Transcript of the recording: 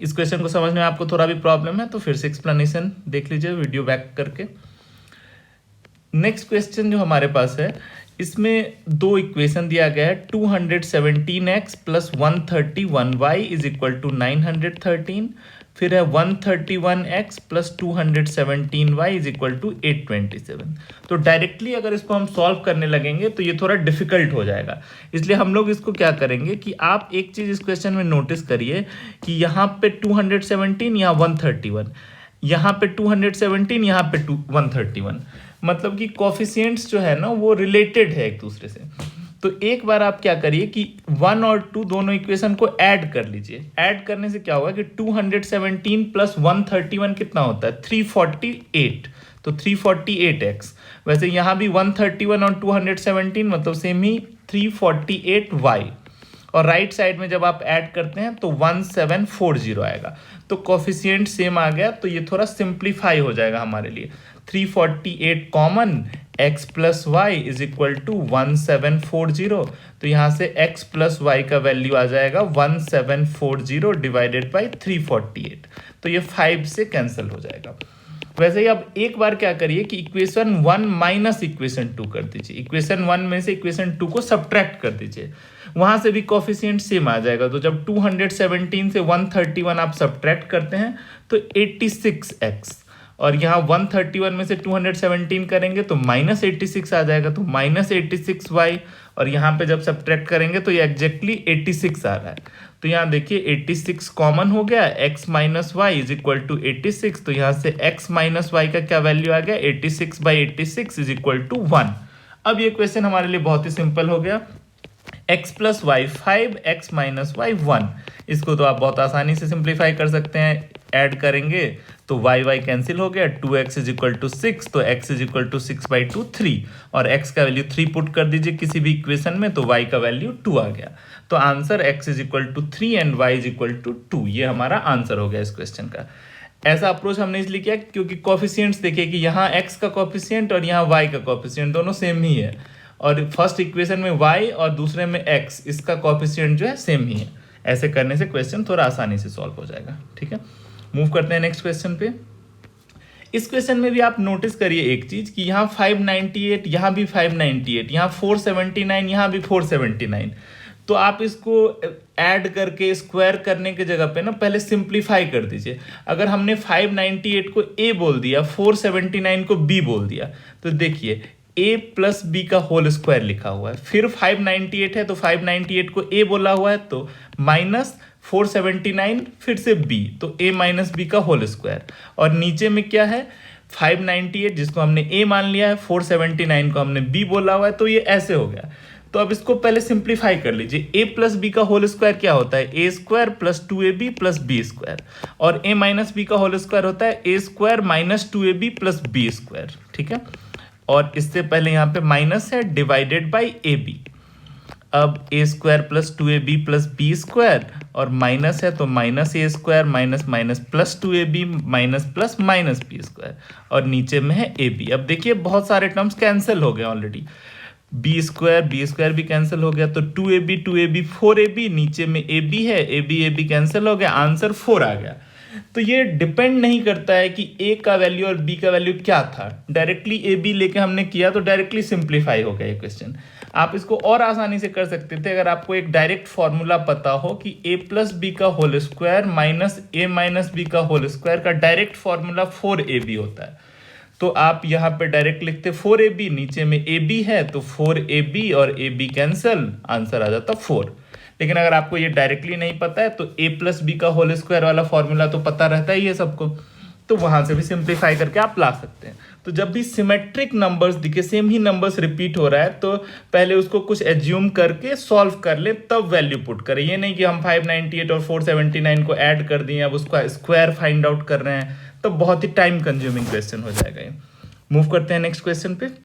इस क्वेश्चन को समझने में आपको थोड़ा भी प्रॉब्लम है तो फिर से एक्सप्लेनेशन देख लीजिए वीडियो बैक करके। नेक्स्ट क्वेश्चन जो हमारे पास है, इसमें दो इक्वेशन दिया गया है, 217x plus 131y is equal to 913, फिर है 131x plus 217y is equal to 827। तो डायरेक्टली अगर इसको हम सॉल्व करने लगेंगे तो ये थोड़ा डिफिकल्ट हो जाएगा, इसलिए हम लोग इसको क्या करेंगे कि आप एक चीज़ इस क्वेश्चन में नोटिस करिए कि यहाँ पे 217, यहाँ 131, यहाँ पे 217, यहाँ पे 131, मतलब कि कोफिशिएंट्स जो है ना वो रिलेटेड है एक दूसरे से। तो एक बार आप क्या करिए कि 1 और 2 दोनों इक्वेशन को ऐड कर लीजिए। ऐड करने से क्या होगा कि 217 प्लस 131 कितना होता है, 348, तो 348x। वैसे यहाँ भी 131 और 217 मतलब सेम ही 348y, और राइट साइड में जब आप ऐड करते हैं तो 1740 आएगा, तो कोफिशिएंट सेम आ गया, तो ये थोड़ा सिंप्लीफाई हो जाएगा हमारे लिए। 348 common, x plus Y is equal to 1740, तो यहाँ से x प्लस वाई का वैल्यू आ जाएगा 1740 डिवाइडेड बाई 348, तो ये 5 से कैंसिल हो जाएगा। वैसे ही अब एक बार क्या करिए कि इक्वेशन 1 माइनस इक्वेशन 2 कर दीजिए, इक्वेशन 1 में से इक्वेशन 2 को सब्ट्रैक्ट कर दीजिए, वहां से भी कोफिशिएंट सेम आ जाएगा। तो जब 217 से 131 आप सब्ट्रैक्ट करते हैं तो 86x, और यहाँ 131 में से 217 करेंगे तो माइनस 86 आ जाएगा, तो माइनस 86y, और यहाँ पे जब सब्ट्रैक्ट करेंगे तो ये एग्जैक्टली 86 आ रहा है। तो यहाँ देखिए 86 कॉमन हो गया, x minus y is equal to 86, तो यहाँ से x माइनस वाई का क्या वैल्यू आ गया, 86/86 इज इक्वल टू 1। अब ये क्वेश्चन हमारे लिए बहुत ही सिंपल हो गया, x plus y 5, x minus y 1, इसको तो आप बहुत आसानी से सिंप्लीफाई कर सकते हैं। ऐड करेंगे तो y कैंसिल हो गया, 2x इज इक्वल टू 6, तो x इज इक्वल टू 6/2 3, और x का वैल्यू 3 पुट कर दीजिए किसी भी इक्वेशन में, तो y का वैल्यू 2 आ गया। तो answer x is equal to 3 and y is equal to 2, ये हमारा आंसर हो गया इस क्वेश्चन का। ऐसा अप्रोच हमने इसलिए किया क्योंकि कोफिशिएंट्स देखिए कि यहाँ x का कोफिशिएंट और यहाँ y का कोफिशिएंट दोनों सेम ही है, और फर्स्ट इक्वेशन में y और दूसरे में x, इसका कोफिशिएंट जो है सेम ही है। ऐसे करने से क्वेश्चन थोड़ा आसानी से सॉल्व हो जाएगा। ठीक है, मूव करते हैं नेक्स्ट क्वेश्चन पे। इस क्वेश्चन में भी आप नोटिस करिए एक चीज कि यहाँ 598, यहाँ भी 598, यहाँ 479, यहाँ भी 479, तो आप इसको ऐड करके स्क्वायर करने की जगह पे ना पहले सिंप्लीफाई कर दीजिए। अगर हमने 598 को a बोल दिया, 479 को b बोल दिया, तो देखिए a प्लस बी का होल स्क्वायर लिखा हुआ है, फिर 598 है तो 598 को a बोला हुआ है, तो माइनस 479 फिर से b, तो a माइनस बी का होल स्क्वायर, और नीचे में क्या है 598 जिसको हमने a मान लिया है, 479 को हमने b बोला हुआ है, तो ये ऐसे हो गया। तो अब इसको पहले सिंप्लीफाई कर लीजिए। a प्लस बी का होल स्क्वायर क्या होता है, a square plus 2ab plus b square, और a माइनस बी का होल स्क्वायर होता है a square minus 2ab plus b square. ठीक है, और इससे पहले यहाँ पे माइनस है, डिवाइडेड बाई ए बी। अब a square plus 2ab plus b square, और माइनस है तो minus a square minus minus plus 2ab minus plus minus b square, और नीचे में है ए बी। अब देखिए बहुत सारे टर्म्स कैंसिल हो गए ऑलरेडी, बी स्क्वायर भी कैंसिल हो गया, तो 2ab 4ab, नीचे में ए बी है, ए बी कैंसिल हो गया, आंसर 4 आ गया। तो ये डिपेंड नहीं करता है कि ए का वैल्यू और बी का वैल्यू क्या था, डायरेक्टली ए बी लेके हमने किया तो डायरेक्टली सिंप्लीफाई हो गया ये क्वेश्चन। आप इसको और आसानी से कर सकते थे अगर आपको एक डायरेक्ट फॉर्मूला पता हो कि ए प्लस बी का होल स्क्वायर माइनस ए माइनस बी का होल स्क्वायर का डायरेक्ट फॉर्मूला 4ab होता है, तो आप यहाँ पे डायरेक्ट लिखते 4ab, नीचे में ए बी है तो 4ab और ए बी कैंसिल, आंसर आ जाता 4। लेकिन अगर आपको ये डायरेक्टली नहीं पता है तो a प्लस बी का होल स्क्वायर वाला फॉर्मूला तो पता रहता ही है सबको, तो वहां से भी सिंप्लीफाई करके आप ला सकते हैं। तो जब भी सिमेट्रिक नंबर्स दिखे, सेम ही नंबर्स रिपीट हो रहा है, तो पहले उसको कुछ एज्यूम करके सॉल्व कर ले, तब वैल्यू पुट करें। ये नहीं कि हम 598 और 479 को ऐड कर दिए, अब उसका स्क्वायर फाइंड आउट कर रहे हैं, तो बहुत ही टाइम कंज्यूमिंग क्वेश्चन हो जाएगा ये। मूव करते हैं नेक्स्ट क्वेश्चन पे।